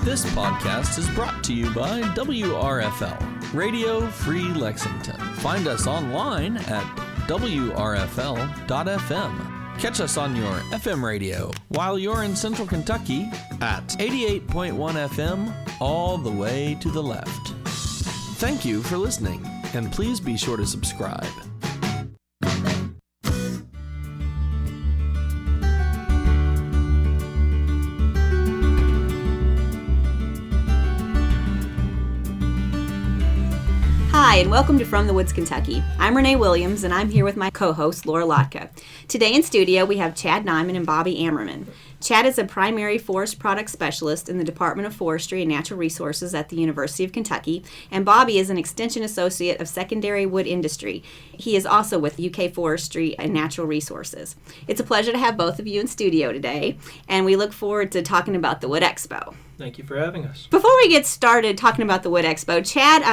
This podcast is brought to you by WRFL, Radio Free Lexington. Find us online at wrfl.fm. Catch us on your FM radio while you're in Central Kentucky at 88.1 FM all the way to the left. Thank you for listening, and please be sure to subscribe. Hi, and welcome to From the Woods, Kentucky. I'm Renee Williams, and I'm here with my co-host, Lhotka. Today in studio, we have Chad Niman and Bobby Ammerman. Chad is a primary forest product specialist in the Department of Forestry and Natural Resources at the University of Kentucky, and Bobby is an extension associate of secondary wood industry. He is also with UK Forestry and Natural Resources. It's a pleasure to have both of you in studio today, and we look forward to talking about the Wood Expo. Thank you for having us. Before we get started talking about the Wood Expo, Chad,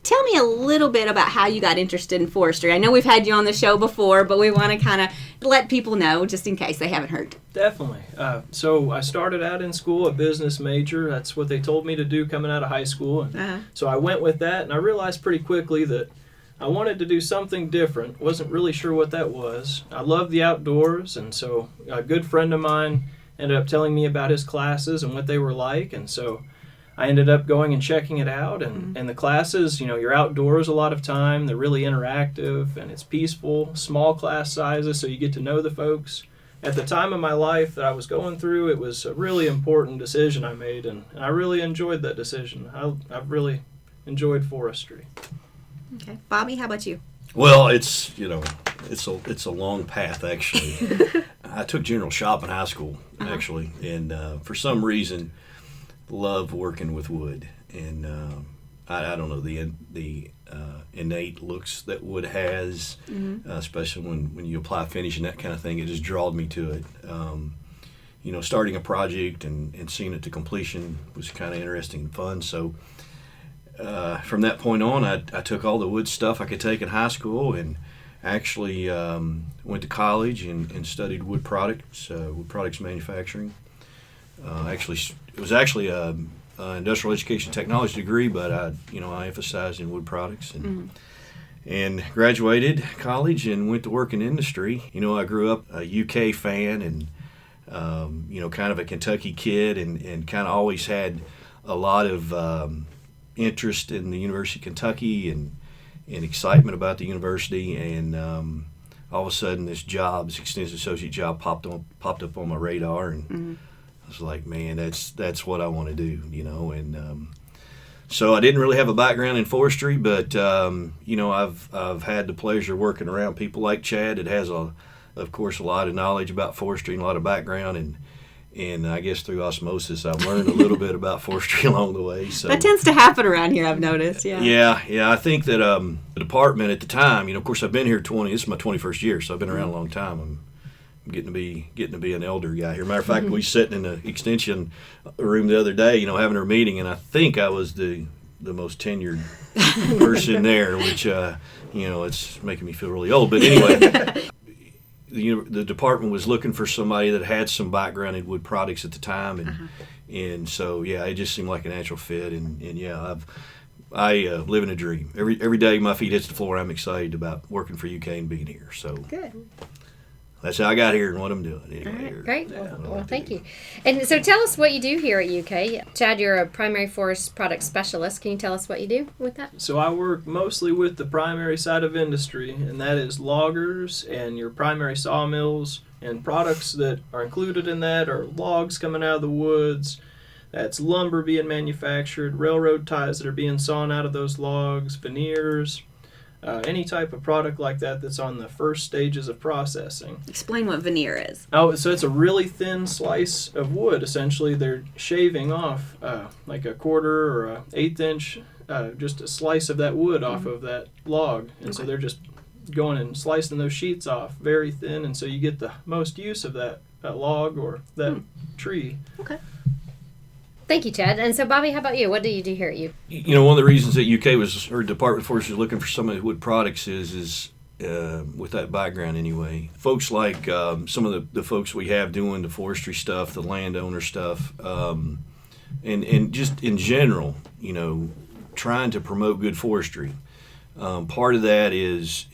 tell me a little bit about how you got interested in forestry. I know we've had you on the show before, but we want to kind of let people know, just in case they haven't heard. Definitely. So I started out in school, a business major. That's what they told me to do coming out of high school. And So I went with that, and I realized pretty quickly that I wanted to do something different. Wasn't really sure what that was. I love the outdoors, and so a good friend of mine ended up telling me about his classes and what they were like, and so I ended up going and checking it out, and the classes, you're outdoors a lot of time, they're really interactive, and it's peaceful, small class sizes, so you get to know the folks. At the time of my life that I was going through, it was a really important decision I made, and I really enjoyed that decision. I've really enjoyed forestry. Okay. Bobby, how about you? Well, it's a long path, actually. I took general shop in high school, actually, and for some reason, love working with wood. And I don't know, the innate looks that wood has, especially when you apply finish and that kind of thing, it just drawed me to it. Starting a project and seeing it to completion was kind of interesting and fun. So from that point on, I took all the wood stuff I could take in high school and actually went to college and studied wood products manufacturing. It was actually an industrial education technology degree, but I emphasized in wood products and graduated college and went to work in industry. I grew up a UK fan and kind of a Kentucky kid and kind of always had a lot of interest in the University of Kentucky and excitement about the university, and all of a sudden this extensive associate job popped up on my radar, and I was like, man, that's what I want to do, and so I didn't really have a background in forestry, but I've had the pleasure of working around people like Chad that has of course a lot of knowledge about forestry and a lot of background, and I guess through osmosis, I've learned a little bit about forestry along the way. So that tends to happen around here, I've noticed. Yeah. I think that the department at the time, of course, I've been here this is my 21st year, so I've been around a long time. I'm getting to be an elder guy here. Matter of fact, we were sitting in the extension room the other day, having our meeting, and I think I was the most tenured person there, which it's making me feel really old. But anyway. The department was looking for somebody that had some background in wood products at the time, and so it just seemed like a natural fit, I live in a dream. Every day my feet hits the floor, I'm excited about working for UK and being here. So good. That's how I got here and what I'm doing. Anyway, all right, great. Well, thank you. And so tell us what you do here at UK. Chad, you're a primary forest product specialist. Can you tell us what you do with that? So I work mostly with the primary side of industry, and that is loggers and your primary sawmills, and products that are included in that are logs coming out of the woods, that's lumber being manufactured, railroad ties that are being sawn out of those logs, veneers, any type of product like that that's on the first stages of processing. Explain what veneer is. Oh, so it's a really thin slice of wood. Essentially, they're shaving off like a quarter or an eighth inch, just a slice of that wood off of that log. And so they're just going and slicing those sheets off very thin, and so you get the most use of that log or that tree. Okay. Thank you, Chad. And so, Bobby, how about you? What do you do here at UK? One of the reasons that or Department of Forestry is looking for some of the wood products is with that background anyway. Folks like some of the folks we have doing the forestry stuff, the landowner stuff, and just in general, trying to promote good forestry. Part of that is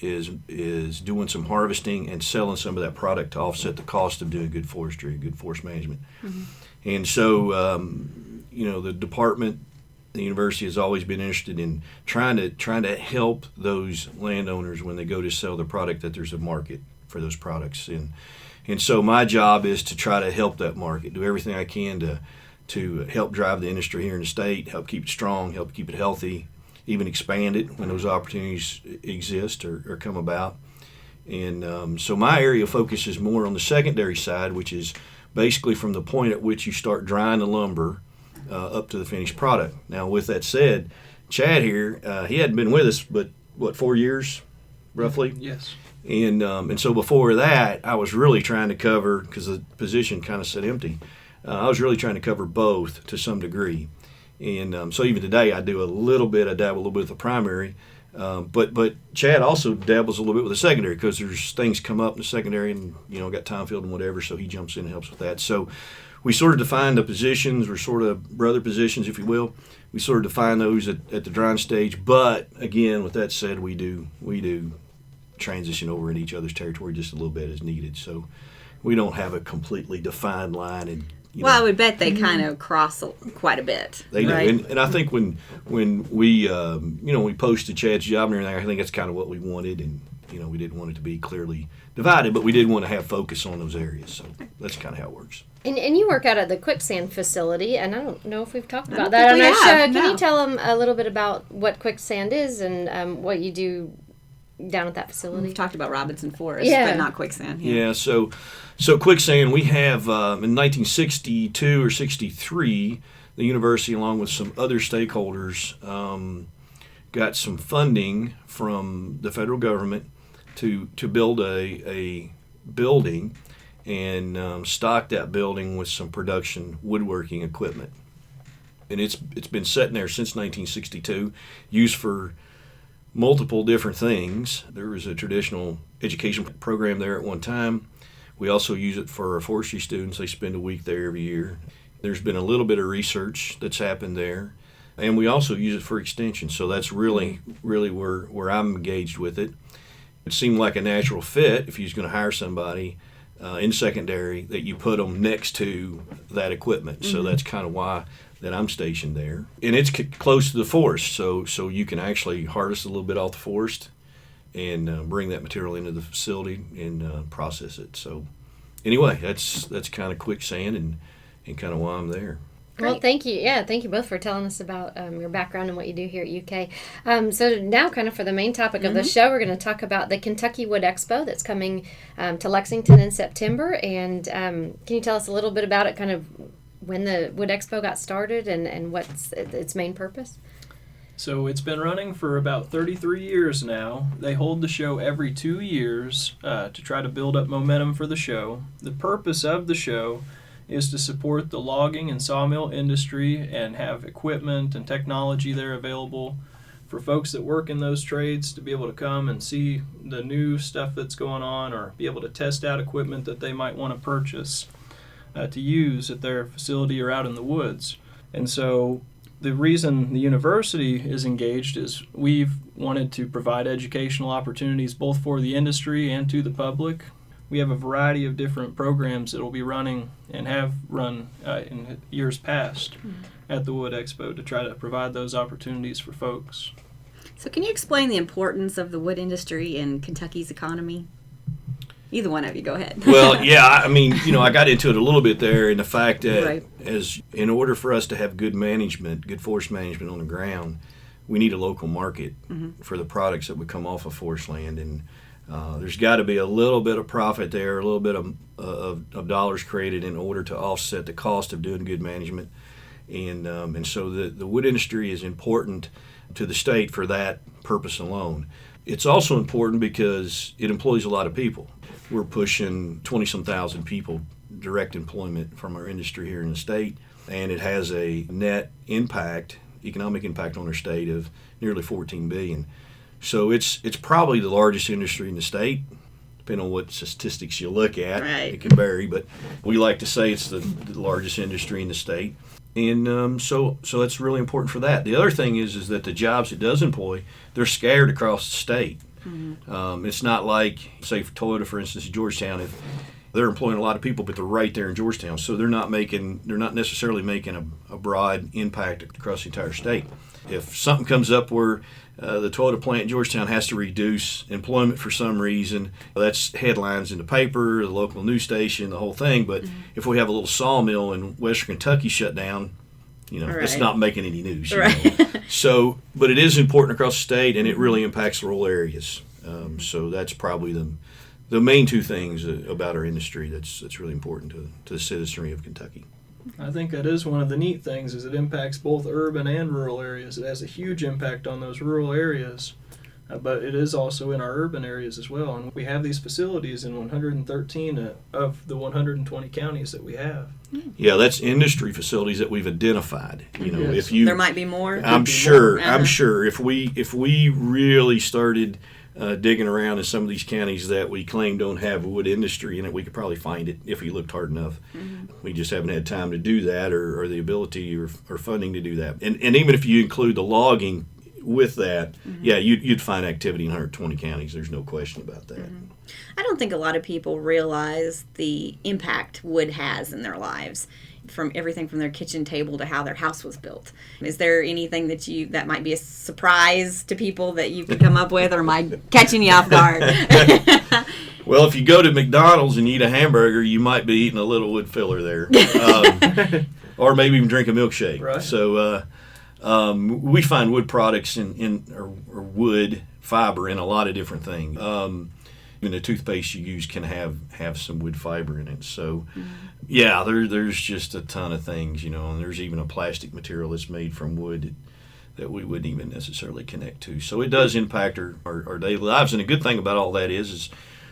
doing some harvesting and selling some of that product to offset the cost of doing good forestry, good forest management. Mm-hmm. And so, the department, the university has always been interested in trying to help those landowners when they go to sell their product, that there's a market for those products. And so my job is to try to help that market, do everything I can to help drive the industry here in the state, help keep it strong, help keep it healthy, even expand it when those opportunities exist or come about. And so my area of focus is more on the secondary side, which is basically from the point at which you start drying the lumber up to the finished product. Now, with that said, Chad here, he hadn't been with us, but 4 years, roughly? Yes. And so before that, I was really trying to cover, because the position kind of sat empty, I was really trying to cover both to some degree. And so even today, I dabble a little bit with the primary, but Chad also dabbles a little bit with the secondary, because there's things come up in the secondary and, got time field and whatever, so he jumps in and helps with that. So we sort of define the positions, or sort of brother positions, if you will. We sort of define those at the drying stage, but again, with that said, we do transition over in each other's territory just a little bit as needed. So we don't have a completely defined line. And I would bet they kind of cross quite a bit. They right? do, and I think when we we posted Chad's job and everything, I think that's kind of what we wanted, and we didn't want it to be clearly divided, but we did want to have focus on those areas. So that's kind of how it works. And you work out at the quicksand facility, and I don't know if we've talked about that on our show. Can you tell them a little bit about what quicksand is and what you do down at that facility? We've talked about Robinson Forest, but not quicksand. Yeah, so quicksand, we have in 1962 or 63, the university, along with some other stakeholders, got some funding from the federal government to build a building and stock that building with some production woodworking equipment. And it's been sitting there since 1962, used for multiple different things. There was a traditional education program there at one time. We also use it for our forestry students. They spend a week there every year. There's been a little bit of research that's happened there. And we also use it for extension. So that's really where I'm engaged with it. It seemed like a natural fit if you was going to hire somebody in secondary that you put them next to that equipment. Mm-hmm. So that's kind of why that I'm stationed there. And it's close to the forest, so you can actually harvest a little bit off the forest and bring that material into the facility and process it. So anyway, that's kind of quicksand and kind of why I'm there. Well, thank you. Yeah, thank you both for telling us about your background and what you do here at UK. So now, kind of for the main topic of the show, we're going to talk about the Kentucky Wood Expo that's coming to Lexington in September. And can you tell us a little bit about it, kind of when the Wood Expo got started and what's its main purpose? So it's been running for about 33 years now. They hold the show every 2 years to try to build up momentum for the show. The purpose of the show is to support the logging and sawmill industry and have equipment and technology there available for folks that work in those trades to be able to come and see the new stuff that's going on, or be able to test out equipment that they might want to purchase to use at their facility or out in the woods. And so the reason the university is engaged is we've wanted to provide educational opportunities both for the industry and to the public. We have a variety of different programs that will be running and have run in years past at the Wood Expo to try to provide those opportunities for folks. So can you explain the importance of the wood industry in Kentucky's economy? Either one of you, go ahead. Well, yeah, I mean, I got into it a little bit there in the fact that as in order for us to have good management, good forest management on the ground, we need a local market for the products that would come off of forest land. And there's got to be a little bit of profit there, a little bit of dollars created in order to offset the cost of doing good management. And so the wood industry is important to the state for that purpose alone. It's also important because it employs a lot of people. We're pushing 20-some thousand people direct employment from our industry here in the state, and it has a net impact, economic impact on our state of nearly $14 billion. So it's probably the largest industry in the state, depending on what statistics you look at. Right. It can vary, but we like to say it's the largest industry in the state. And so that's really important for that. The other thing is that the jobs it does employ, they're scattered across the state. It's not like, say, for Toyota, for instance, Georgetown, if they're employing a lot of people, but they're right there in Georgetown, so they're not necessarily making a broad impact across the entire state. If something comes up where the Toyota plant in Georgetown has to reduce employment for some reason, that's headlines in the paper, the local news station, the whole thing. But if we have a little sawmill in Western Kentucky shut down, it's not making any news. So, but it is important across the state, and it really impacts rural areas. So that's probably the main two things about our industry that's really important to the citizenry of Kentucky. I think that is one of the neat things, is it impacts both urban and rural areas. It has a huge impact on those rural areas, but it is also in our urban areas as well. And we have these facilities in 113 of the 120 counties that we have. Yeah, that's industry facilities that we've identified. Yes. There might be more. I'm sure if we really started digging around in some of these counties that we claim don't have wood industry in it, we could probably find it if we looked hard enough. We just haven't had time to do that, or the ability or funding to do that. And even if you include the logging with that, you'd find activity in 120 counties. There's no question about that. I don't think a lot of people realize the impact wood has in their lives, from everything from their kitchen table to how their house was built. Is there anything that might be a surprise to people that you could come up with, or am I catching you off guard? Well, if you go to McDonald's and eat a hamburger, you might be eating a little wood filler there, or maybe even drink a milkshake. Right. So we find wood products or wood fiber in a lot of different things. Even the toothpaste you use can have some wood fiber in it. So, there's just a ton of things, and there's even a plastic material that's made from wood that we wouldn't even necessarily connect to. So it does impact our daily lives. And the good thing about all that is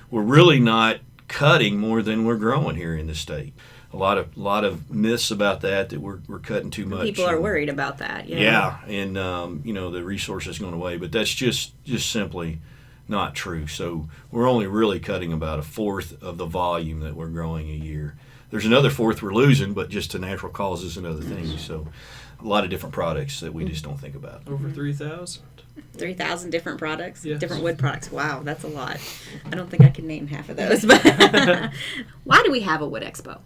we're really not cutting more than we're growing here in the state. A lot of myths about that we're cutting too much. People are worried about that. Yeah, and the resources going away, but that's just simply not true. So we're only really cutting about a fourth of the volume that we're growing a year. There's another fourth we're losing, but just to natural causes and other things. So a lot of different products that we just don't think about. Over 3,000. 3,000 different products? Yes. Different wood products. Wow, that's a lot. I don't think I can name half of those. But why do we have a wood expo?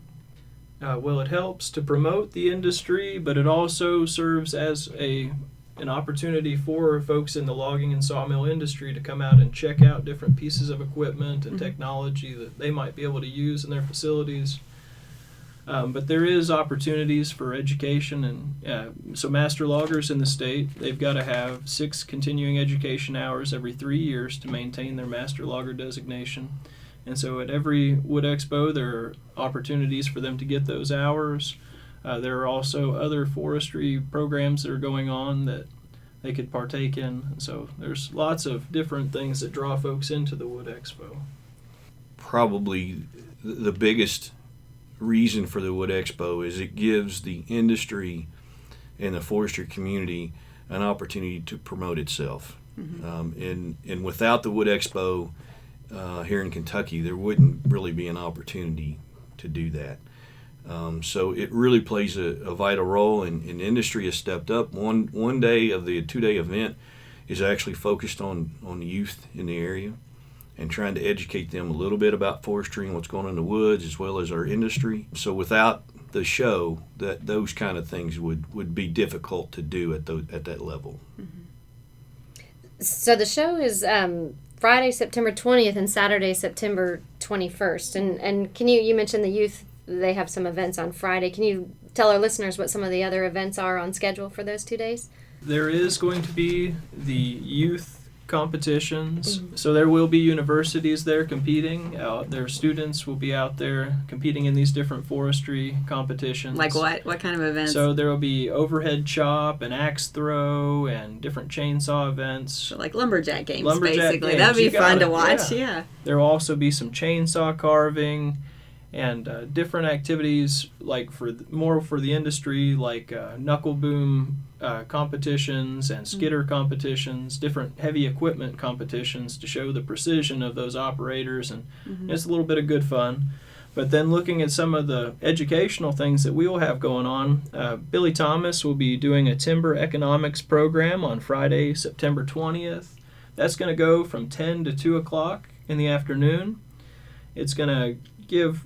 Well, it helps to promote the industry, but it also serves as an opportunity for folks in the logging and sawmill industry to come out and check out different pieces of equipment and technology that they might be able to use in their facilities. But there is opportunities for education, and so master loggers in the state, they've got to have 6 continuing education hours every 3 years to maintain their master logger designation. And so at every Wood Expo, there are opportunities for them to get those hours. There are also other forestry programs that are going on that they could partake in. And so there's lots of different things that draw folks into the Wood Expo. Probably the biggest reason for the Wood Expo is it gives the industry and the forestry community an opportunity to promote itself. And without the Wood Expo here in Kentucky, there wouldn't really be an opportunity to do that. So it really plays a vital role, and industry has stepped up. One day of the 2-day event is actually focused on youth in the area and trying to educate them a little bit about forestry and what's going on in the woods as well as our industry. So without the show, those kind of things would be difficult to do at that level. So the show is Friday, September 20th and Saturday, September 21st. And can you mentioned the youth, they have some events on Friday. Can you tell our listeners what some of the other events are on schedule for those 2 days? There is going to be the youth competitions. So there will be universities there competing. Their students will be out there competing in these different forestry competitions. Like what? What kind of events? So there will be overhead chop and axe throw and different chainsaw events. So like lumberjack games, Lumberjack basically. games. That would be You fun got to it, watch, yeah. yeah. There will also be some chainsaw carving and different activities like for the industry, like knuckle boom competitions and skidder competitions, different heavy equipment competitions to show the precision of those operators, and it's a little bit of good fun. But then looking at some of the educational things that we will have going on, Billy Thomas will be doing a timber economics program on Friday, September 20th. That's going to go from 10 to 2 o'clock in the afternoon. It's going to give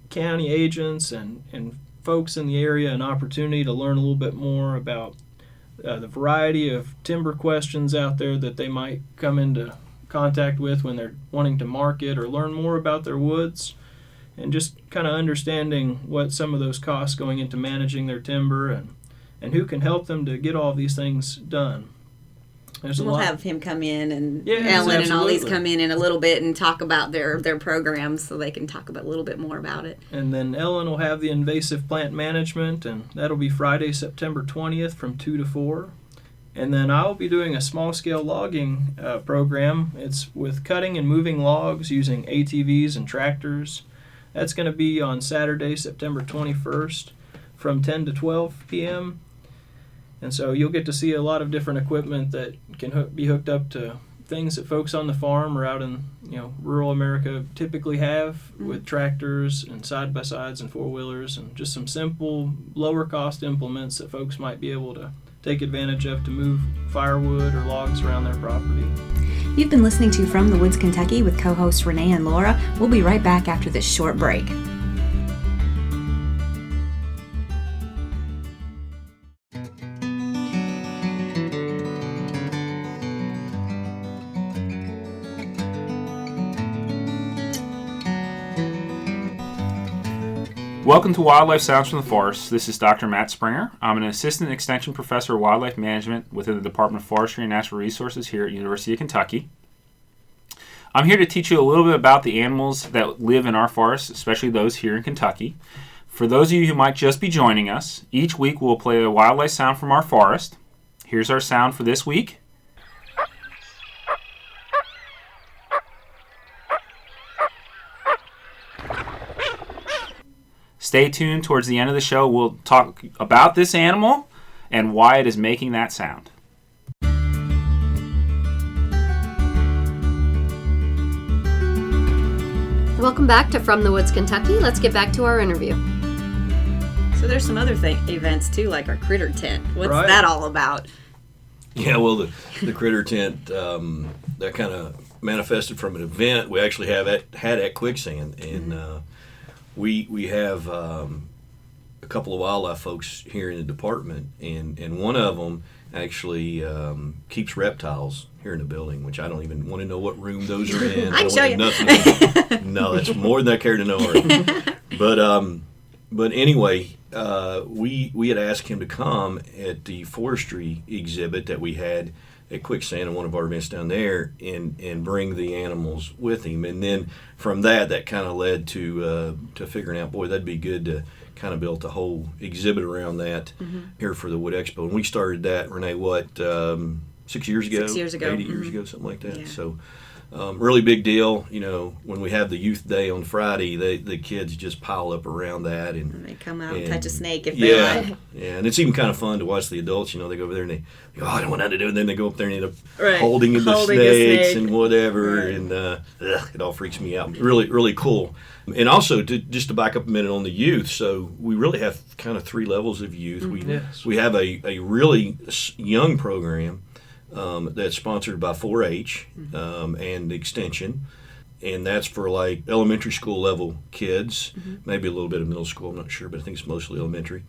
county agents and folks in the area an opportunity to learn a little bit more about the variety of timber questions out there that they might come into contact with when they're wanting to market or learn more about their woods, and just kind of understanding what some of those costs going into managing their timber and who can help them to get all these things done. We'll have him come in, and Yes, Ellen and all these absolutely. come in a little bit and talk about their programs, so they can talk about a little bit more about it. And then Ellen will have the invasive plant management, and that'll be Friday, September 20th from 2 to 4. And then I'll be doing a small-scale logging program. It's with cutting and moving logs using ATVs and tractors. That's going to be on Saturday, September 21st from 10 to 12 p.m. And so you'll get to see a lot of different equipment that can be hooked up to things that folks on the farm or out in rural America typically have, with tractors and side-by-sides and four-wheelers, and just some simple, lower-cost implements that folks might be able to take advantage of to move firewood or logs around their property. You've been listening to From the Woods, Kentucky with co-hosts Renee and Laura. We'll be right back after this short break. Welcome to Wildlife Sounds from the Forest. This is Dr. Matt Springer. I'm an Assistant Extension Professor of Wildlife Management within the Department of Forestry and Natural Resources here at University of Kentucky. I'm here to teach you a little bit about the animals that live in our forests, especially those here in Kentucky. For those of you who might just be joining us, each week we'll play a wildlife sound from our forest. Here's our sound for this week. Stay tuned. Towards the end of the show, we'll talk about this animal and why it is making that sound. Welcome back to From the Woods, Kentucky. Let's get back to our interview. So there's some other events too, like our critter tent. What's Right. that all about? Yeah, well, the critter tent, that kind of manifested from an event we actually had at Quicksand, and we have a couple of wildlife folks here in the department, and one of them actually keeps reptiles here in the building, which I don't even want to know what room those are in. I can show you. Nothing. No, that's more than I care to know already. But anyway, we had asked him to come at the forestry exhibit that we had at Quicksand and one of our events down there, and bring the animals with him. And then from that kind of led to figuring out, boy, that'd be good to kind of build a whole exhibit around that here for the Wood Expo. And we started that, Renee, 6 years ago? 6 years ago. 8 years ago, something like that. Yeah. So really big deal. When we have the youth day on Friday, the kids just pile up around that, and They come out and touch a snake if they like. yeah, and it's even kind of fun to watch the adults. They go over there and they go, I don't want nothing to do, and then they go up there and end up Right. holding the Holding a snakes snake. and whatever, Right. and it all freaks me out. Really, really cool. And also, just to back up a minute on the youth, so we really have kind of 3 levels of youth. Yes. We have a really young program that's sponsored by 4-H and Extension, and that's for like elementary school level kids, maybe a little bit of middle school, I'm not sure, but I think it's mostly elementary.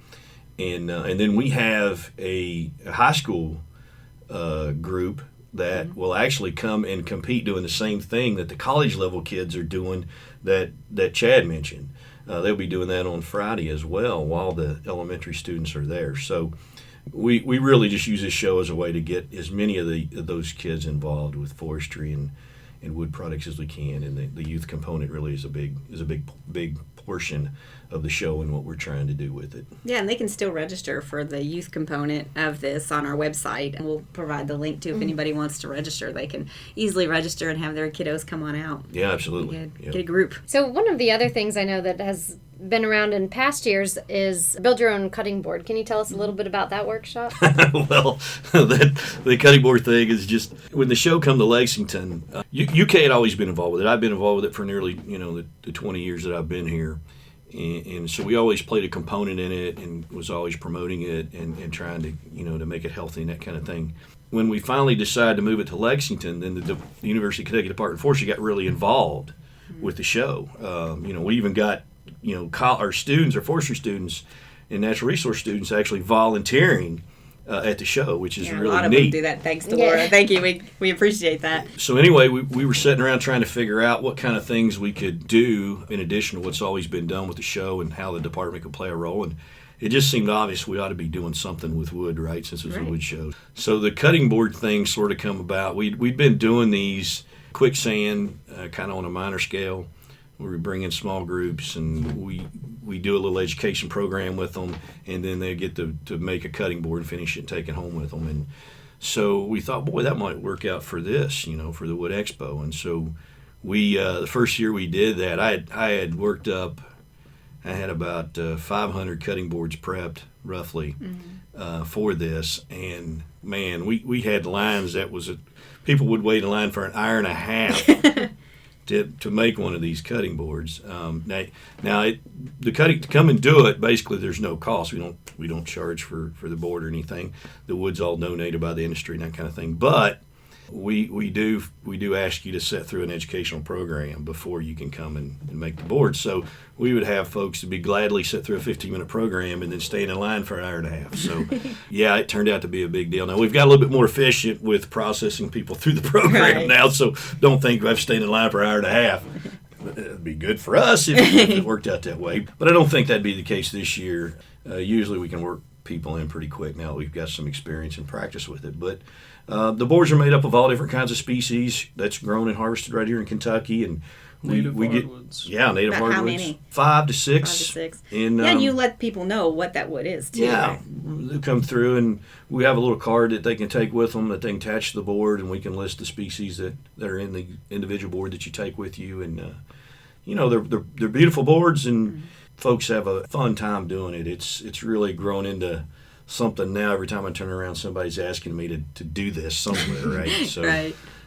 And then we have a high school group that will actually come and compete doing the same thing that the college level kids are doing that Chad mentioned. They'll be doing that on Friday as well while the elementary students are there. So we really just use this show as a way to get as many of those kids involved with forestry and wood products as we can, and the youth component really is a big portion of the show and what we're trying to do with it. Yeah, and they can still register for the youth component of this on our website, and we'll provide the link to if anybody wants to register. They can easily register and have their kiddos come on out. Yeah, absolutely. Get a group. So one of the other things I know that has been around in past years is build your own cutting board. Can you tell us a little bit about that workshop? Well, the cutting board thing is just when the show come to Lexington. UK had always been involved with it. I've been involved with it for nearly the 20 years that I've been here, and so we always played a component in it and was always promoting it and trying to to make it healthy and that kind of thing. When we finally decided to move it to Lexington, then the University of Kentucky Department of Forestry got really involved with the show. We even got our students, our forestry students and natural resource students actually volunteering at the show, which is really neat. A lot of them do that. Thanks to Laura. Thank you. We appreciate that. So anyway, we were sitting around trying to figure out what kind of things we could do in addition to what's always been done with the show and how the department could play a role. And it just seemed obvious we ought to be doing something with wood, right, since it was a wood show. So the cutting board thing sort of come about. We'd been doing these quicksand kind of on a minor scale, where we bring in small groups and we do a little education program with them, and then they get to make a cutting board and finish it and take it home with them. And so we thought, boy, that might work out for this, for the Wood Expo. And so we the first year we did that, I had worked up. I had about 500 cutting boards prepped, roughly, for this. And, man, we had lines that people would wait in line for an hour and a half to make one of these cutting boards. To come and do it, basically there's no cost. We don't charge for the board or anything. The wood's all donated by the industry and that kind of thing. But we do ask you to sit through an educational program before you can come and make the board. So we would have folks to be gladly sit through a 15-minute program and then stay in line for an hour and a half. So yeah, it turned out to be a big deal. Now we've got a little bit more efficient with processing people through the program now, so don't think I've stayed in line for an hour and a half. It'd be good for us if it worked out that way. But I don't think that'd be the case this year. Usually we can work people in pretty quick now that we've got some experience and practice with it. But the boards are made up of all different kinds of species that's grown and harvested right here in Kentucky, and native hardwoods. Native hardwoods. How many? 5 to 6. And you let people know what that wood is too. Yeah, right? They come through, and we have a little card that they can take with them that they can attach to the board, and we can list the species that are in the individual board that you take with you, and they're beautiful boards, and folks have a fun time doing it. It's really grown into something now. Every time I turn around, somebody's asking me to do this somewhere, right? So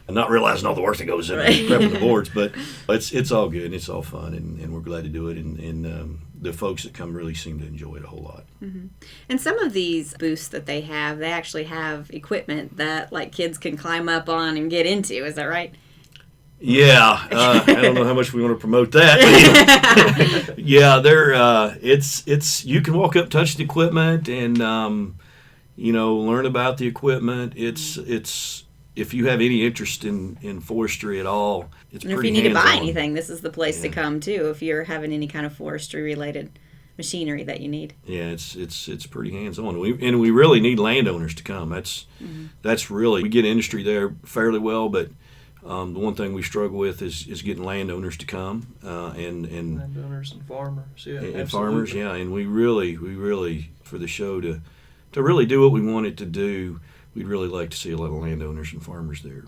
I'm not realizing all the work that goes into prepping the boards, but it's all good and it's all fun, and we're glad to do it, and the folks that come really seem to enjoy it a whole lot. Mm-hmm. And some of these booths that they actually have equipment that like kids can climb up on and get into. Is that right? Yeah, I don't know how much we want to promote that. Yeah, it's you can walk up, touch the equipment, and learn about the equipment. It's if you have any interest in forestry at all, it's pretty hands-on. If you need to buy anything, this is the place to come too. If you're having any kind of forestry related machinery that you need. Yeah, it's pretty hands-on. We really need landowners to come. That's really, we get industry there fairly well, but the one thing we struggle with is getting landowners to come, and landowners and farmers, and farmers, and we really for the show to really do what we want it to do, we'd really like to see a lot of landowners and farmers there.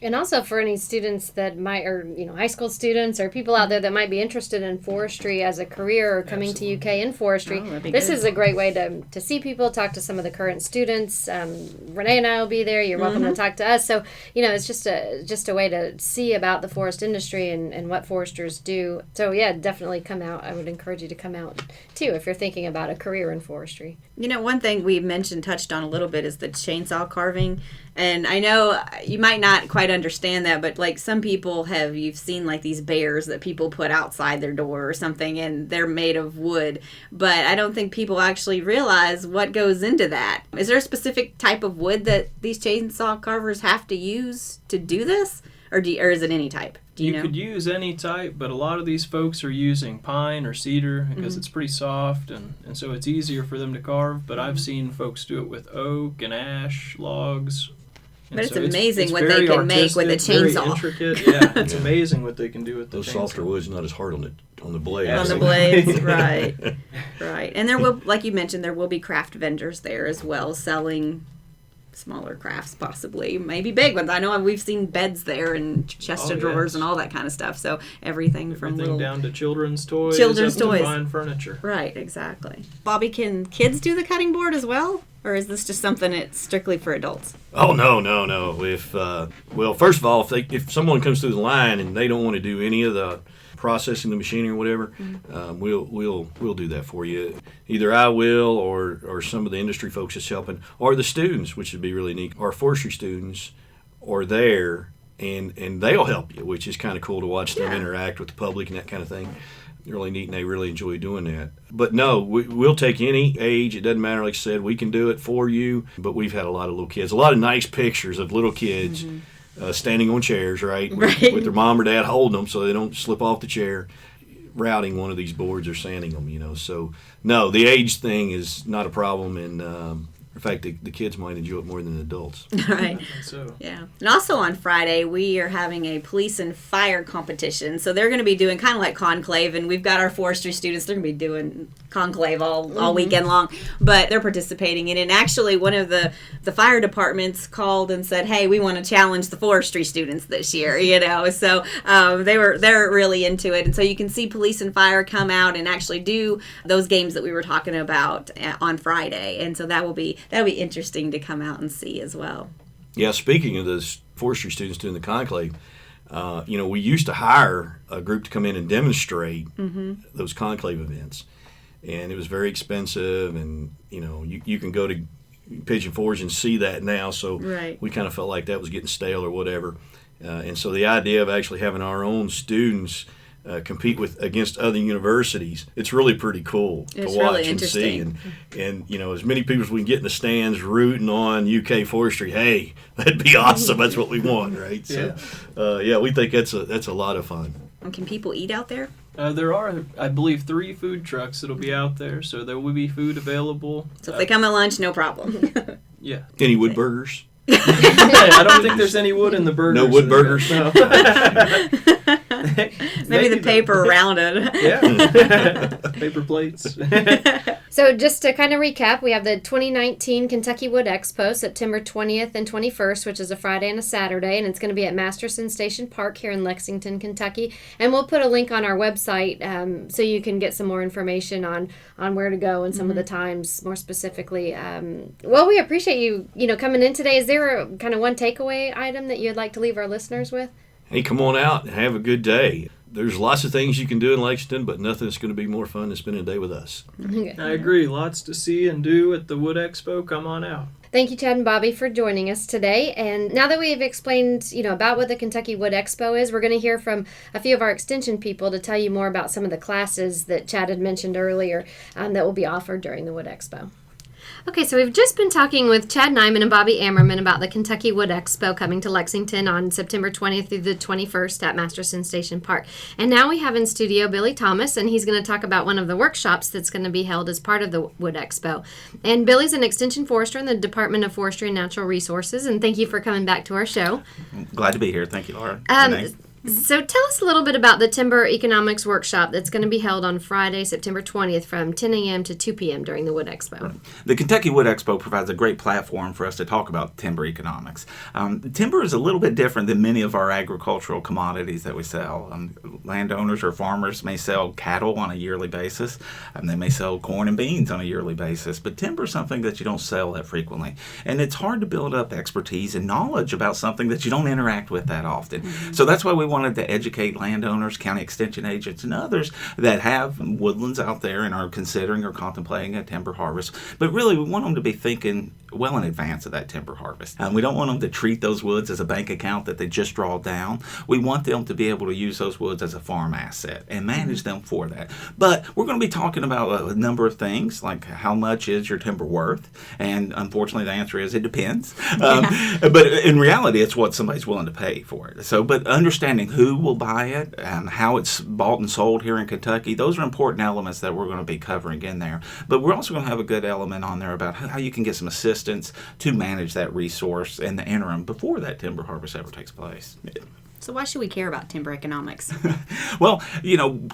And also for any students that might, or high school students or people out there that might be interested in forestry as a career or coming to UK in forestry, this is a great way to see people, talk to some of the current students. Renee and I will be there. You're welcome to talk to us. So, it's just a way to see about the forest industry and what foresters do. So, yeah, definitely come out. I would encourage you to come out, too, if you're thinking about a career in forestry. One thing we touched on a little bit is the chainsaw carving. And I know you might not quite understand that, but like some people you've seen like these bears that people put outside their door or something, and they're made of wood. But I don't think people actually realize what goes into that. Is there a specific type of wood that these chainsaw carvers have to use to do this? Or is it any type? Do you know? Could use any type, but a lot of these folks are using pine or cedar because it's pretty soft, and so it's easier for them to carve. But I've seen folks do it with oak and ash logs. But it's amazing what they can make with a chainsaw. Very intricate. Yeah, it's amazing what they can do with the those chainsaw. Softer wood's not as hard on the blades. On the blades, right. And there will, like you mentioned, there will be craft vendors there as well selling smaller crafts, possibly, maybe big ones. I know we've seen beds there and chest of drawers and all that kind of stuff. So everything from little down to children's toys, children's up toys, to fine furniture. Right, exactly. Bobby, can kids do the cutting board as well, or is this just something that's strictly for adults? Oh no. If well, first of all, if someone comes through the line and they don't want to do any of the processing the machinery or whatever, we'll do that for you. Either I will or some of the industry folks that's helping, or the students, which would be really neat. Our forestry students are there and they'll help you, which is kind of cool to watch them interact with the public and that kind of thing. Really neat, and they really enjoy doing that. But no, we'll take any age. It doesn't matter. Like I said, we can do it for you. But we've had a lot of little kids, a lot of nice pictures of little kids standing on chairs, right, with their mom or dad holding them so they don't slip off the chair, routing one of these boards or sanding them. So no, the age thing is not a problem, and in fact, the kids might enjoy it more than the adults. Right. I think so. Yeah. And also on Friday, we are having a police and fire competition. So they're going to be doing kind of like conclave, and we've got our forestry students. They're going to be doing conclave all weekend long, but they're participating in it. And actually, one of the fire departments called and said, "Hey, we want to challenge the forestry students this year." So they're really into it, and so you can see police and fire come out and actually do those games that we were talking about on Friday, and so that'll be interesting to come out and see as well. Yeah, speaking of those forestry students doing the conclave, we used to hire a group to come in and demonstrate those conclave events, and it was very expensive, and you can go to Pigeon Forge and see that now, so we kind of felt like that was getting stale or whatever, and so the idea of actually having our own students compete against other universities, it's really pretty cool to watch really and see, and as many people as we can get in the stands rooting on UK forestry. Hey, that'd be awesome. That's what we want, right? Yeah. So we think that's a lot of fun. And can people eat out there? There are, I believe, 3 food trucks that'll be out there, so there will be food available. So if they come at lunch, no problem. Yeah. Any wood burgers? I don't think there's any wood in the burgers. No wood burgers? No. Maybe the paper around it. Yeah. Paper plates. So just to kind of recap, we have the 2019 Kentucky Wood Expo, September 20th and 21st, which is a Friday and a Saturday, and it's going to be at Masterson Station Park here in Lexington, Kentucky. And we'll put a link on our website so you can get some more information on where to go and some of the times more specifically. Well, we appreciate you coming in today. Is there a kind of one takeaway item that you'd like to leave our listeners with? Hey, come on out and have a good day. There's lots of things you can do in Lexington, but nothing that's going to be more fun than spending a day with us. Okay. I agree. Lots to see and do at the Wood Expo. Come on out. Thank you, Chad and Bobby, for joining us today. And now that we've explained, about what the Kentucky Wood Expo is, we're going to hear from a few of our extension people to tell you more about some of the classes that Chad had mentioned earlier that will be offered during the Wood Expo. Okay, so we've just been talking with Chad Niman and Bobby Ammerman about the Kentucky Wood Expo coming to Lexington on September 20th through the 21st at Masterson Station Park. And now we have in studio Billy Thomas, and he's going to talk about one of the workshops that's going to be held as part of the Wood Expo. And Billy's an extension forester in the Department of Forestry and Natural Resources, and thank you for coming back to our show. Glad to be here. Thank you, Laura. So tell us a little bit about the Timber Economics Workshop that's going to be held on Friday, September 20th from 10 a.m. to 2 p.m. during the Wood Expo. The Kentucky Wood Expo provides a great platform for us to talk about timber economics. Timber is a little bit different than many of our agricultural commodities that we sell. Landowners or farmers may sell cattle on a yearly basis, and they may sell corn and beans on a yearly basis, but timber is something that you don't sell that frequently. And it's hard to build up expertise and knowledge about something that you don't interact with that often. Mm-hmm. So that's why we wanted to educate landowners, county extension agents, and others that have woodlands out there and are considering or contemplating a timber harvest. But really, we want them to be thinking well in advance of that timber harvest. We don't want them to treat those woods as a bank account that they just draw down. We want them to be able to use those woods as a farm asset and manage them for that. But we're going to be talking about a number of things, like how much is your timber worth? And unfortunately, the answer is it depends. But in reality, it's what somebody's willing to pay for it. So, but understanding who will buy it and how it's bought and sold here in Kentucky, those are important elements that we're going to be covering in there. But we're also going to have a good element on there about how you can get some assistance to manage that resource in the interim before that timber harvest ever takes place. So why should we care about timber economics? Well,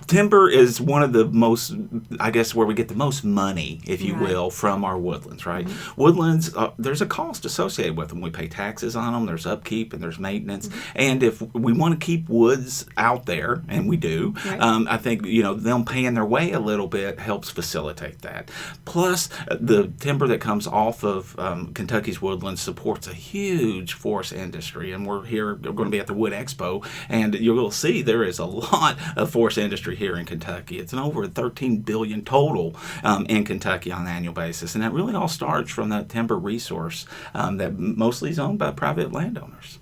timber is one of the most, I guess, where we get the most money, if you will, from our woodlands, right? Mm-hmm. Woodlands, there's a cost associated with them. We pay taxes on them. There's upkeep and there's maintenance. Mm-hmm. And if we want to keep woods out there, and we do, I think, them paying their way a little bit helps facilitate that. Plus, the timber that comes off of Kentucky's woodlands supports a huge forest industry. And we're going to be at the Wood Expo. And you'll see there is a lot of forest industry here in Kentucky. It's an over $13 billion total in Kentucky on an annual basis. And that really all starts from that timber resource that mostly is owned by private landowners.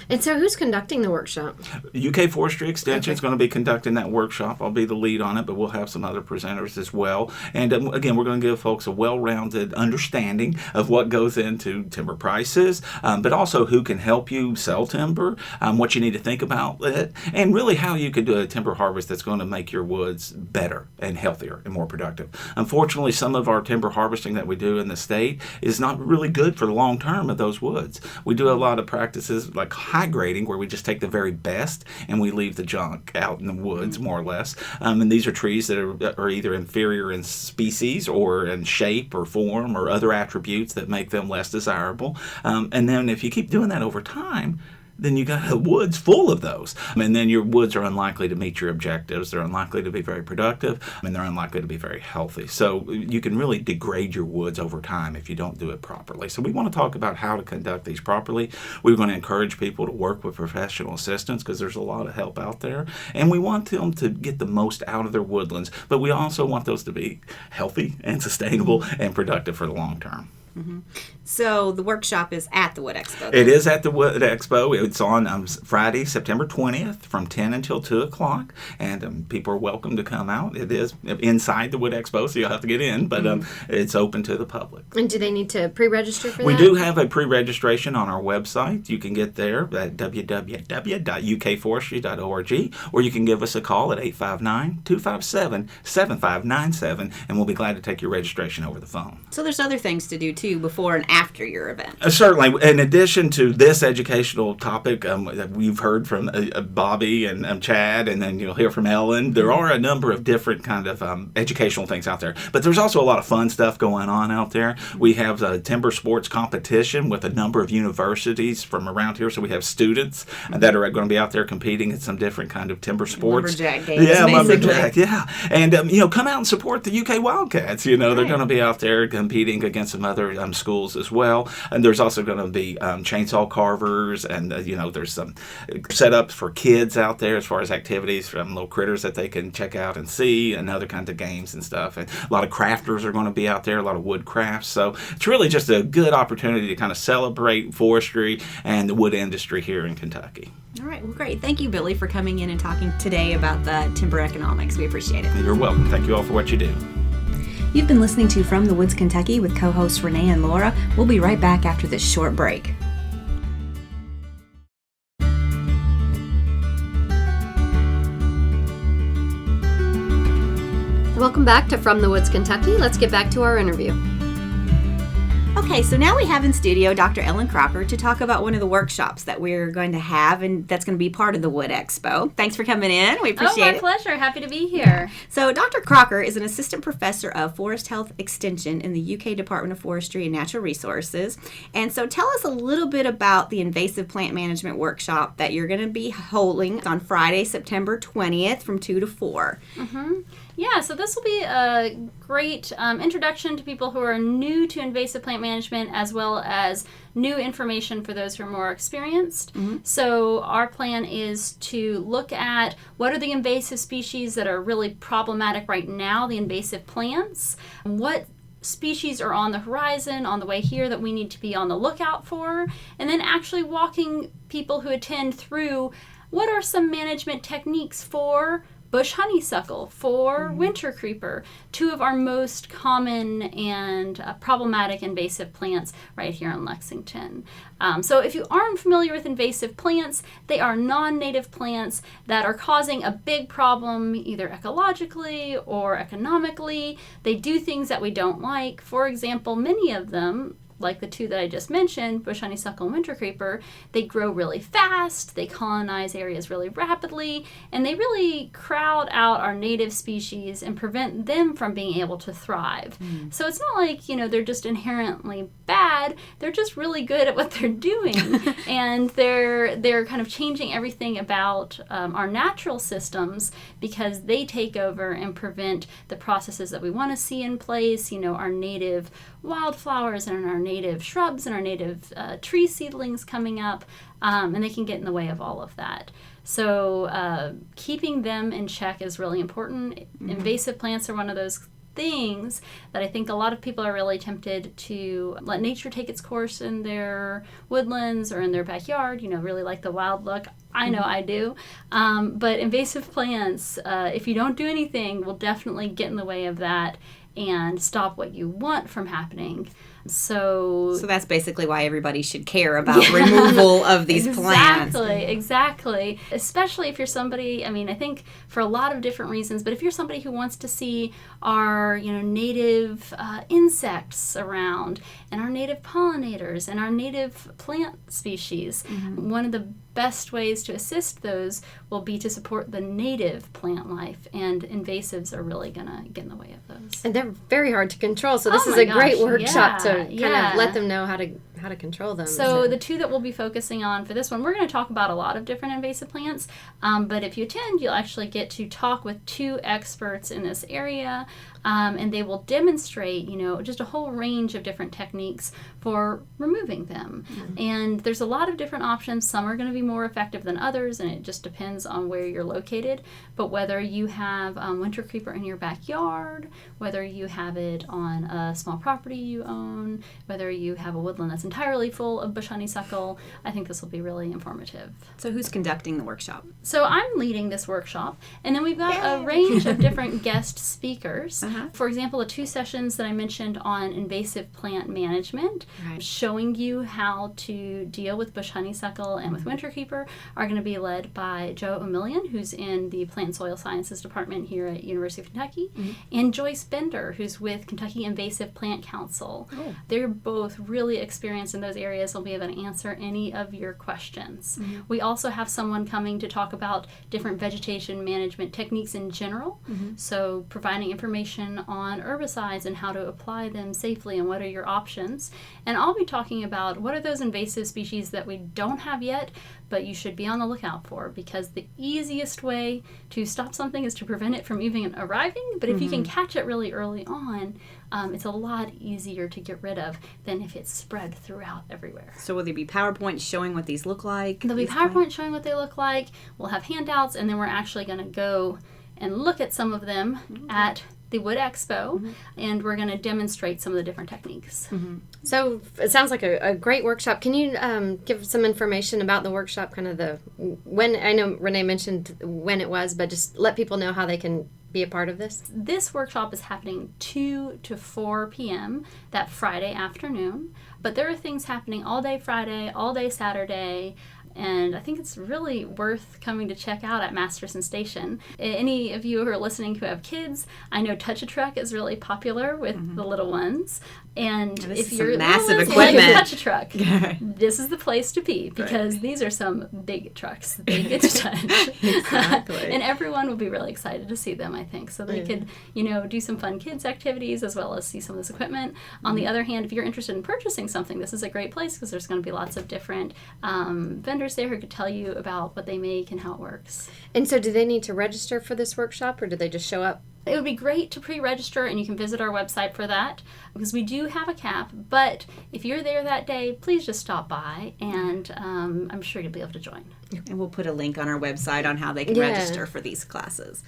And so who's conducting the workshop? UK Forestry Extension is going to be conducting that workshop. I'll be the lead on it, but we'll have some other presenters as well. And again, we're going to give folks a well-rounded understanding of what goes into timber prices, but also who can help you sell timber, what you need to think about it, and really how you can do a timber harvest that's going to make your woods better and healthier and more productive. Unfortunately, some of our timber harvesting that we do in the state is not really good for the long term of those woods. We do a lot of practices like high grading, where we just take the very best and we leave the junk out in the woods, more or less. And these are trees that are either inferior in species or in shape or form or other attributes that make them less desirable. And then if you keep doing that over time, then you got the woods full of those. And then your woods are unlikely to meet your objectives. They're unlikely to be very productive, and they're unlikely to be very healthy. So you can really degrade your woods over time if you don't do it properly. So we want to talk about how to conduct these properly. We're going to encourage people to work with professional assistants because there's a lot of help out there. And we want them to get the most out of their woodlands, but we also want those to be healthy and sustainable and productive for the long term. Mm-hmm. So the workshop is at the Wood Expo. It is at the Wood Expo. It's on Friday, September 20th from 10 until 2 o'clock. And people are welcome to come out. It is inside the Wood Expo, so you'll have to get in, but it's open to the public. And do they need to pre-register for that? We do have a pre-registration on our website. You can get there at www.ukforestry.org, or you can give us a call at 859-257-7597, and we'll be glad to take your registration over the phone. So there's other things to do, too, before and after your event. Certainly. In addition to this educational topic that we've heard from Bobby and Chad, and then you'll hear from Ellen, there are a number of different kind of educational things out there. But there's also a lot of fun stuff going on out there. We have a timber sports competition with a number of universities from around here. So we have students that are going to be out there competing in some different kind of timber sports. Lumberjack games, basically. Lumberjack, yeah. And, come out and support the UK Wildcats. They're going to be out there competing against some other schools as well. And there's also going to be chainsaw carvers, and there's some setups for kids out there as far as activities from little critters that they can check out and see, and other kinds of games and stuff. And a lot of crafters are going to be out there, a lot of wood crafts. So it's really just a good opportunity to kind of celebrate forestry and the wood industry here in Kentucky. All right, well, great. Thank you, Billy, for coming in and talking today about the timber economics. We appreciate it. You're welcome. Thank you all for what you do. You've been listening to From the Woods, Kentucky with co-hosts Renee and Laura. We'll be right back after this short break. Welcome back to From the Woods, Kentucky. Let's get back to our interview. Okay, so now we have in studio Dr. Ellen Crocker to talk about one of the workshops that we're going to have, and that's going to be part of the Wood Expo. Thanks for coming in. We appreciate it. Oh, my pleasure. Happy to be here. So Dr. Crocker is an assistant professor of forest health extension in the UK Department of Forestry and Natural Resources. And so tell us a little bit about the invasive plant management workshop that you're going to be holding on Friday, September 20th from 2 to 4. Mm-hmm. Yeah, so this will be a great introduction to people who are new to invasive plant management, as well as new information for those who are more experienced. Mm-hmm. So our plan is to look at what are the invasive species that are really problematic right now, the invasive plants, what species are on the horizon, on the way here, that we need to be on the lookout for, and then actually walking people who attend through what are some management techniques for bush honeysuckle, for winter creeper, two of our most common and problematic invasive plants right here in Lexington. So if you aren't familiar with invasive plants, they are non-native plants that are causing a big problem either ecologically or economically. They do things that we don't like. For example, many of them like the two that I just mentioned, bush honeysuckle and winter creeper, they grow really fast, they colonize areas really rapidly, and they really crowd out our native species and prevent them from being able to thrive. So it's not like, they're just inherently bad, they're just really good at what they're doing. And they're kind of changing everything about our natural systems because they take over and prevent the processes that we want to see in place, our native wildflowers and our native shrubs and our native tree seedlings coming up, and they can get in the way of all of that. So keeping them in check is really important. Invasive plants are one of those things that I think a lot of people are really tempted to let nature take its course in their woodlands or in their backyard, really like the wild look. I know I do. But invasive plants, if you don't do anything, will definitely get in the way of that and stop what you want from happening. So that's basically why everybody should care about removal of these plants. Exactly. Especially if you're somebody, I think for a lot of different reasons, but if you're somebody who wants to see our, native insects around and our native pollinators and our native plant species, one of the best ways to assist those will be to support the native plant life, and invasives are really going to get in the way of those. And they're very hard to control, so this is a great workshop to kind of let them know how to control them. So the two that we'll be focusing on for this one, we're going to talk about a lot of different invasive plants, but if you attend, you'll actually get to talk with two experts in this area, and they will demonstrate, just a whole range of different techniques for removing them. And there's a lot of different options. Some are going to be more effective than others, and it just depends on where you're located. But whether you have winter creeper in your backyard, whether you have it on a small property you own, whether you have a woodland that's entirely full of bush honeysuckle, I think this will be really informative. So who's conducting the workshop? So I'm leading this workshop, and then we've got a range of different guest speakers. For example, the two sessions that I mentioned on invasive plant management, showing you how to deal with bush honeysuckle and with winter creeper, are going to be led by Joe O'Million, who's in the Plant and Soil Sciences Department here at University of Kentucky, and Joyce Bender, who's with Kentucky Invasive Plant Council. They're both really experienced in those areas. They'll be able to answer any of your questions. We also have someone coming to talk about different vegetation management techniques in general, so providing information on herbicides and how to apply them safely and what are your options. And I'll be talking about what are those invasive species that we don't have yet, but you should be on the lookout for, because the easiest way to stop something is to prevent it from even arriving. But if you can catch it really early on, it's a lot easier to get rid of than if it's spread throughout everywhere. So will there be PowerPoints showing what these look like? There'll be PowerPoints showing what they look like. We'll have handouts, and then we're actually going to go and look at some of them at the Wood Expo, and we're going to demonstrate some of the different techniques. So it sounds like a great workshop. Can you give some information about the workshop, kind of when? I know Renee mentioned when it was, but just let people know how they can be a part of this. This workshop is happening 2 to 4 p.m. that Friday afternoon, but there are things happening all day Friday, all day Saturday, and I think it's really worth coming to check out at Masterson Station. Any of you who are listening who have kids, I know Touch-A-Truck is really popular with the little ones. And if you're massive equipment like Touch-A-Truck, this is, the place to be, because these are some big trucks that they get to touch. Exactly. And everyone will be really excited to see them, I think. So they could, do some fun kids activities as well as see some of this equipment. On the other hand, if you're interested in purchasing something, this is a great place, because there's going to be lots of different vendors there who could tell you about what they make and how it works. And so do they need to register for this workshop, or do they just show up? It would be great to pre-register, and you can visit our website for that, because we do have a cap. But if you're there that day, please just stop by, and I'm sure you'll be able to join. And we'll put a link on our website on how they can register for these classes.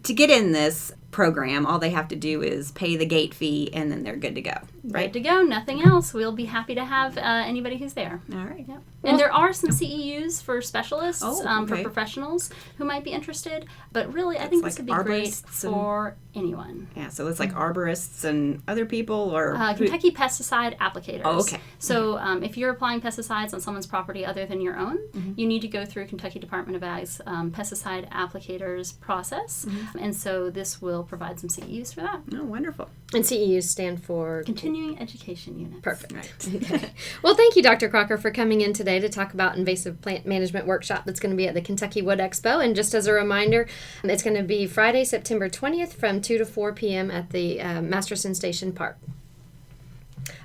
To get in this program, all they have to do is pay the gate fee, and then they're good to go. Right? Good to go. Nothing else. We'll be happy to have anybody who's there. All right. Yep. And there are some CEUs for specialists, for okay. professionals who might be interested. But really, I think this would be great for anyone. Yeah, so it's like arborists and other people, or Kentucky pesticide applicators. Oh, okay. So if you're applying pesticides on someone's property other than your own, you need to go through Kentucky Department of Ag's pesticide applicators process. And so this will we'll provide some CEUs for that. Oh, wonderful. And CEUs stand for Continuing Education Units. Perfect. Right. Okay. Well, thank you, Dr. Crocker, for coming in today to talk about invasive plant management workshop that's going to be at the Kentucky Wood Expo. And just as a reminder, it's going to be Friday, September 20th from 2 to 4 p.m. at the Masterson Station Park.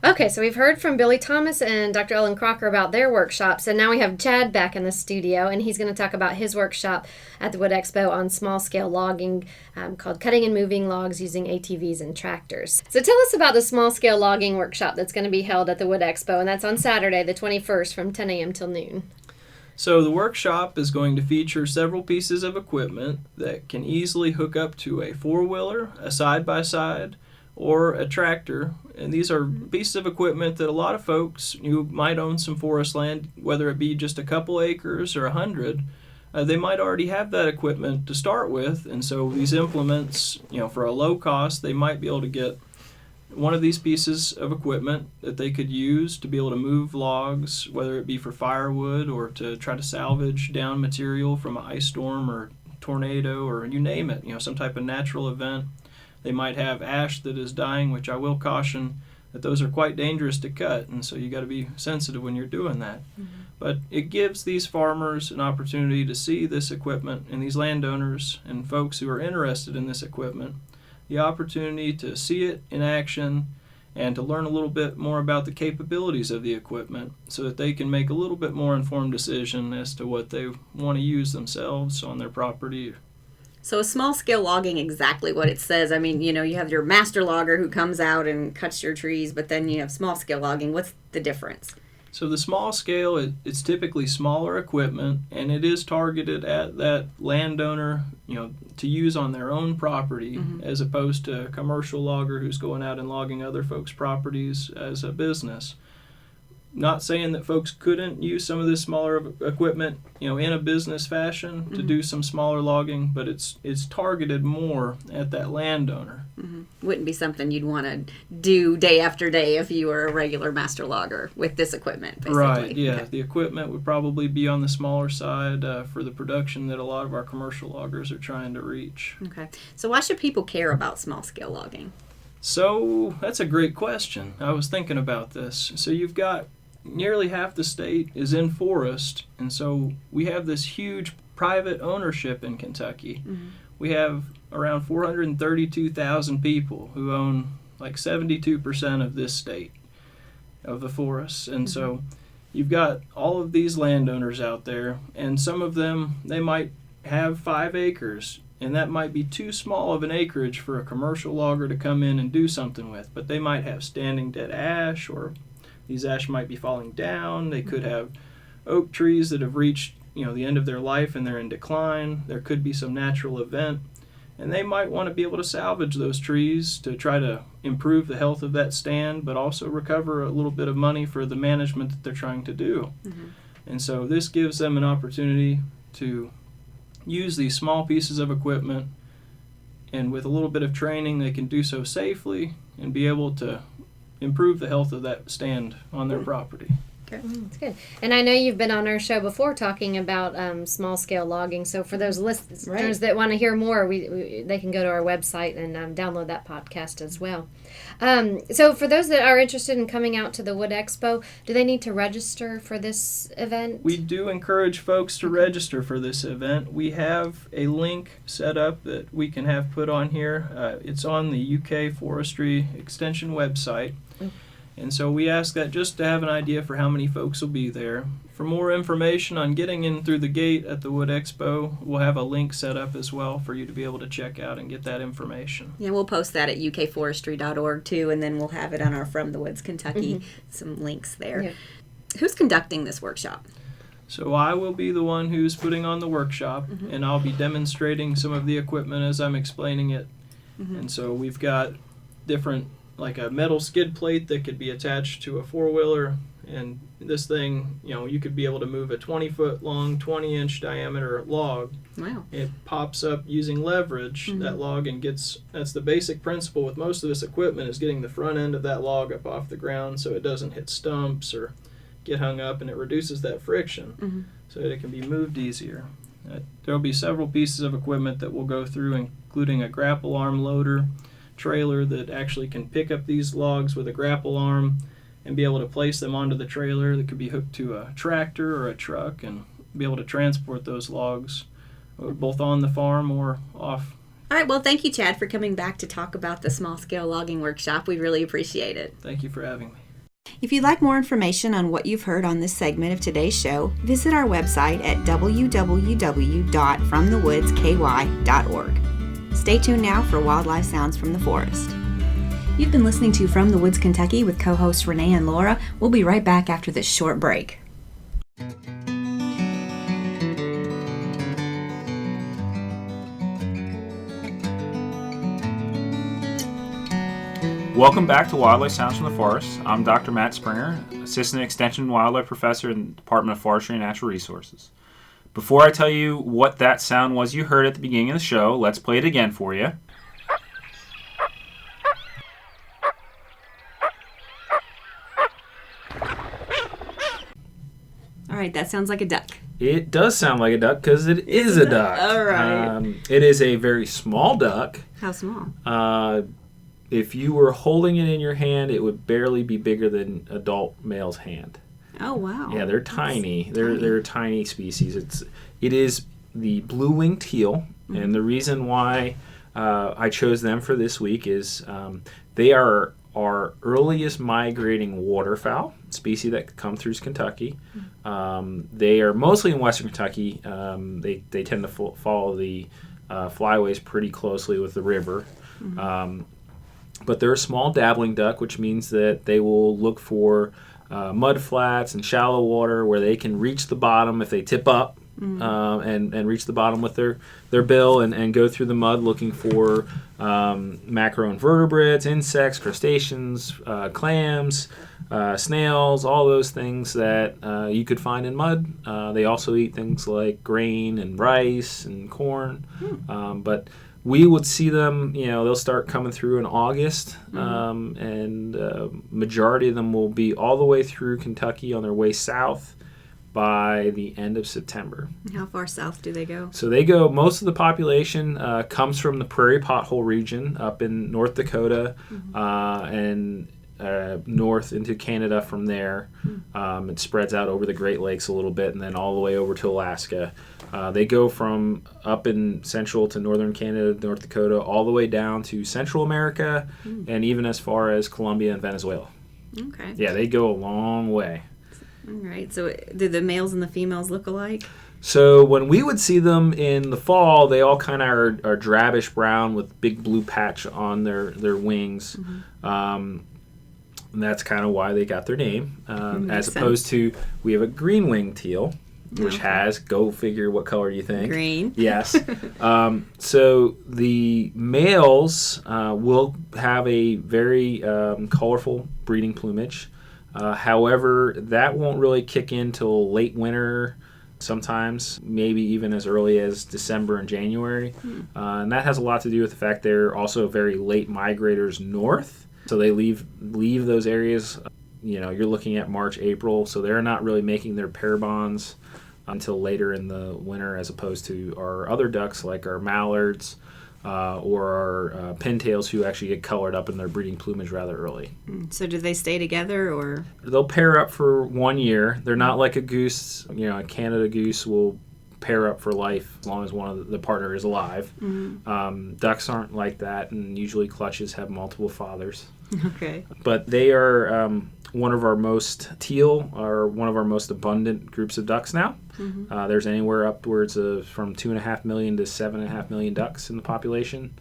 Okay, so we've heard from Billy Thomas and Dr. Ellen Crocker about their workshops, and now we have Chad back in the studio, and he's going to talk about his workshop at the Wood Expo on small-scale logging called Cutting and Moving Logs Using ATVs and Tractors. So tell us about the small-scale logging workshop that's going to be held at the Wood Expo, and that's on Saturday, the 21st, from 10 a.m. till noon. So the workshop is going to feature several pieces of equipment that can easily hook up to a four-wheeler, a side-by-side, or a tractor. And these are pieces of equipment that a lot of folks, you might own some forest land, whether it be just a couple acres or 100, they might already have that equipment to start with. And so these implements, for a low cost, they might be able to get one of these pieces of equipment that they could use to be able to move logs, whether it be for firewood or to try to salvage down material from an ice storm or tornado or you name it, some type of natural event. They might have ash that is dying, which I will caution that those are quite dangerous to cut, and so you got to be sensitive when you're doing that. Mm-hmm. But it gives these farmers an opportunity to see this equipment, and these landowners and folks who are interested in this equipment, the opportunity to see it in action and to learn a little bit more about the capabilities of the equipment so that they can make a little bit more informed decision as to what they want to use themselves on their property. So is small-scale logging exactly what it says? I mean, you have your master logger who comes out and cuts your trees, but then you have small-scale logging. What's the difference? So the small scale, it's typically smaller equipment, and it is targeted at that landowner, to use on their own property, mm-hmm. as opposed to a commercial logger who's going out and logging other folks' properties as a business. Not saying that folks couldn't use some of this smaller equipment, in a business fashion to mm-hmm. do some smaller logging, but it's targeted more at that landowner. Mm-hmm. Wouldn't be something you'd want to do day after day if you were a regular master logger with this equipment, basically. Right, yeah. Okay. The equipment would probably be on the smaller side for the production that a lot of our commercial loggers are trying to reach. Okay. So why should people care about small-scale logging? So that's a great question. I was thinking about this. So you've got nearly half the state is in forest, and so we have this huge private ownership in Kentucky. Mm-hmm. We have around 432,000 people who own like 72% of this state, of the forests. And mm-hmm. so you've got all of these landowners out there, and some of them, they might have 5 acres, and that might be too small of an acreage for a commercial logger to come in and do something with, but they might have standing dead ash, or these ash might be falling down. They could have oak trees that have reached, the end of their life and they're in decline. There could be some natural event, and they might want to be able to salvage those trees to try to improve the health of that stand, but also recover a little bit of money for the management that they're trying to do. Mm-hmm. And so this gives them an opportunity to use these small pieces of equipment, and with a little bit of training they can do so safely and be able to improve the health of that stand on their property. Okay. That's good. And I know you've been on our show before talking about small-scale logging. So for those listeners that want to hear more, they can go to our website and download that podcast as well. So for those that are interested in coming out to the Wood Expo, do they need to register for this event? We do encourage folks to register for this event. We have a link set up that we can have put on here. It's on the UK Forestry Extension website. And so we ask that just to have an idea for how many folks will be there. For more information on getting in through the gate at the Wood Expo, we'll have a link set up as well for you to be able to check out and get that information. Yeah, we'll post that at ukforestry.org too, and then we'll have it on our From the Woods Kentucky, mm-hmm. some links there. Yeah. Who's conducting this workshop? So I will be the one who's putting on the workshop, mm-hmm. and I'll be demonstrating some of the equipment as I'm explaining it. Mm-hmm. And so we've got different, like a metal skid plate that could be attached to a four-wheeler, and this thing, you could be able to move a 20-foot long, 20-inch diameter log. Wow. It pops up using leverage, mm-hmm. that log, and that's the basic principle with most of this equipment, is getting the front end of that log up off the ground so it doesn't hit stumps or get hung up, and it reduces that friction, mm-hmm. so that it can be moved easier. There will be several pieces of equipment that we'll go through, including a grapple arm loader trailer that actually can pick up these logs with a grapple arm and be able to place them onto the trailer that could be hooked to a tractor or a truck and be able to transport those logs both on the farm or off. All right, well, thank you, Chad, for coming back to talk about the small-scale logging workshop. We really appreciate it. Thank you for having me. If you'd like more information on what you've heard on this segment of today's show, visit our website at www.fromthewoodsky.org. Stay tuned now for Wildlife Sounds from the Forest. You've been listening to From the Woods, Kentucky with co-hosts Renee and Laura. We'll be right back after this short break. Welcome back to Wildlife Sounds from the Forest. I'm Dr. Matt Springer, Assistant Extension Wildlife Professor in the Department of Forestry and Natural Resources. Before I tell you what that sound was you heard at the beginning of the show, let's play it again for you. All right, that sounds like a duck. It does sound like a duck because it is a duck. All right. It is a very small duck. How small? If you were holding it in your hand, it would barely be bigger than adult male's hand. Oh, wow. Yeah, they're tiny. They're a tiny species. It is the blue-winged teal, and the reason why I chose them for this week is they are our earliest migrating waterfowl species that come through Kentucky. They are mostly in western Kentucky. They tend to follow the flyways pretty closely with the river. But they're a small dabbling duck, which means that they will look for mud flats and shallow water where they can reach the bottom if they tip up and reach the bottom with their bill and go through the mud looking for macroinvertebrates, insects, crustaceans, clams, snails, all those things that you could find in mud. They also eat things like grain and rice and corn. But we would see them, they'll start coming through in August, and majority of them will be all the way through Kentucky on their way south by the end of September. How far south do they go? So they go, most of the population comes from the prairie pothole region up in North Dakota and north into Canada from there. It spreads out over the Great Lakes a little bit and then all the way over to Alaska. They go from up in central to northern Canada, North Dakota, all the way down to Central America and even as far as Colombia and Venezuela. Okay. Yeah, they go a long way. All right. So do the males and the females look alike? So when we would see them in the fall, they all kind of are drabbish brown with big blue patch on their wings. And that's kind of why they got their name. As opposed to, we have a green-winged teal, which has, go figure what color you think. Green. Yes. So the males will have a very colorful breeding plumage. However, that won't really kick in till late winter, sometimes maybe even as early as December and January. And that has a lot to do with the fact they're also very late migrators north. So they leave those areas, you're looking at March, April, so they're not really making their pair bonds until later in the winter, as opposed to our other ducks like our mallards or our pintails, who actually get colored up in their breeding plumage rather early. So do they stay together, or? They'll pair up for 1 year. They're not like a goose. A Canada goose will pair up for life as long as one of the partner is alive. Ducks aren't like that, and usually clutches have multiple fathers. Okay. But they are one of our most abundant groups of ducks now. There's anywhere upwards of from 2.5 million to 7.5 million ducks in the population,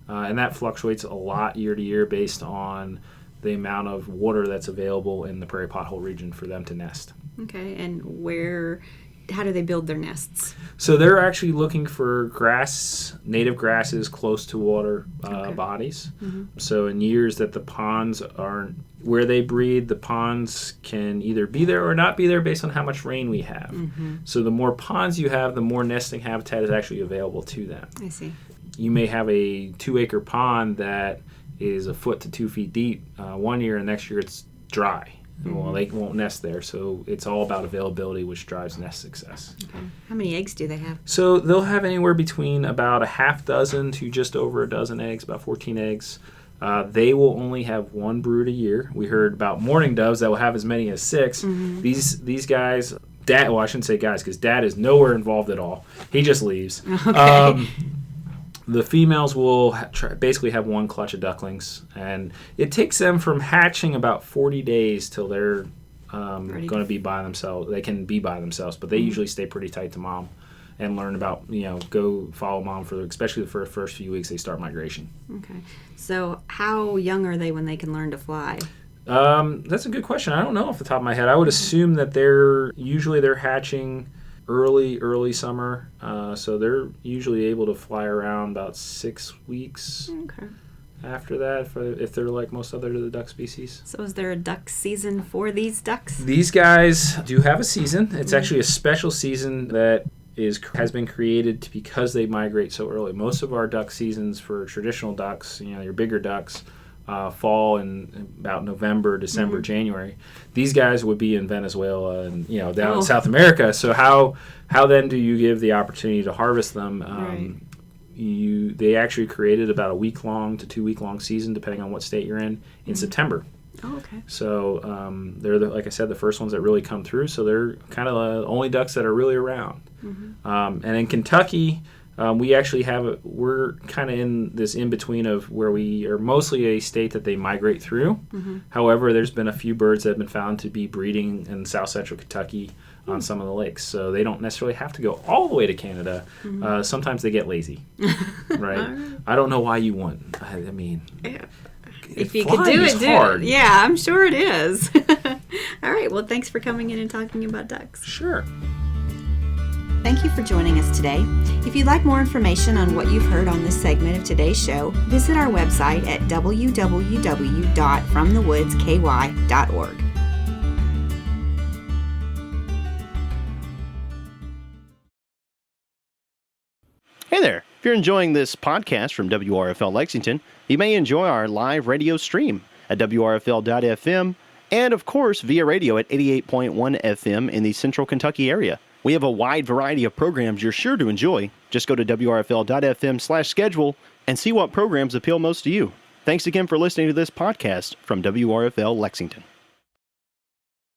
and that fluctuates a lot year to year based on the amount of water that's available in the prairie pothole region for them to nest. Okay, and how do they build their nests? So they're actually looking for native grasses close to water bodies. So in years that the ponds aren't where they breed, the ponds can either be there or not be there based on how much rain we have. So the more ponds you have, the more nesting habitat is actually available to them. I see. You may have a 2-acre pond that is 1 foot to 2 feet deep 1 year, and next year it's dry. Well, they won't nest there, so it's all about availability, which drives nest success. Okay. How many eggs do they have? So they'll have anywhere between about a half dozen to just over a dozen eggs, about 14 eggs. They will only have one brood a year. We heard about mourning doves that will have as many as 6. These guys, Dad, well, I shouldn't say guys, because Dad is nowhere involved at all. He just leaves. Okay. The females will basically have one clutch of ducklings, and it takes them from hatching about 40 days till they're going to be by themselves. They can be by themselves, but they usually stay pretty tight to mom and learn about, go follow mom especially for the first few weeks they start migration. Okay. So how young are they when they can learn to fly? That's a good question. I don't know off the top of my head. I would assume that they're hatching early summer, so they're usually able to fly around about 6 weeks. Okay. After that, if they're like most other of the duck species. So is there a duck season for these ducks? These guys do have a season. It's actually a special season that has been created because they migrate so early. Most of our duck seasons for traditional ducks, your bigger ducks, fall in about November, December, January. These guys would be in Venezuela and down in South America. So how then do you give the opportunity to harvest them? They actually created about a week-long to 2-week-long season, depending on what state you're in September. Oh, okay. So they're, like I said, the first ones that really come through. So they're kind of the only ducks that are really around. And in Kentucky, we actually we're kind of in this in-between of where we are mostly a state that they migrate through. However, there's been a few birds that have been found to be breeding in south central Kentucky on some of the lakes. So they don't necessarily have to go all the way to Canada. Sometimes they get lazy, right? I don't know why you want. I mean... Yeah. If you could do it, do it. Yeah, I'm sure it is. All right. Well, thanks for coming in and talking about ducks. Sure. Thank you for joining us today. If you'd like more information on what you've heard on this segment of today's show, visit our website at www.fromthewoodsky.org. Hey there. If you're enjoying this podcast from WRFL Lexington, you may enjoy our live radio stream at WRFL.FM and, of course, via radio at 88.1 FM in the central Kentucky area. We have a wide variety of programs you're sure to enjoy. Just go to WRFL.FM/schedule and see what programs appeal most to you. Thanks again for listening to this podcast from WRFL Lexington.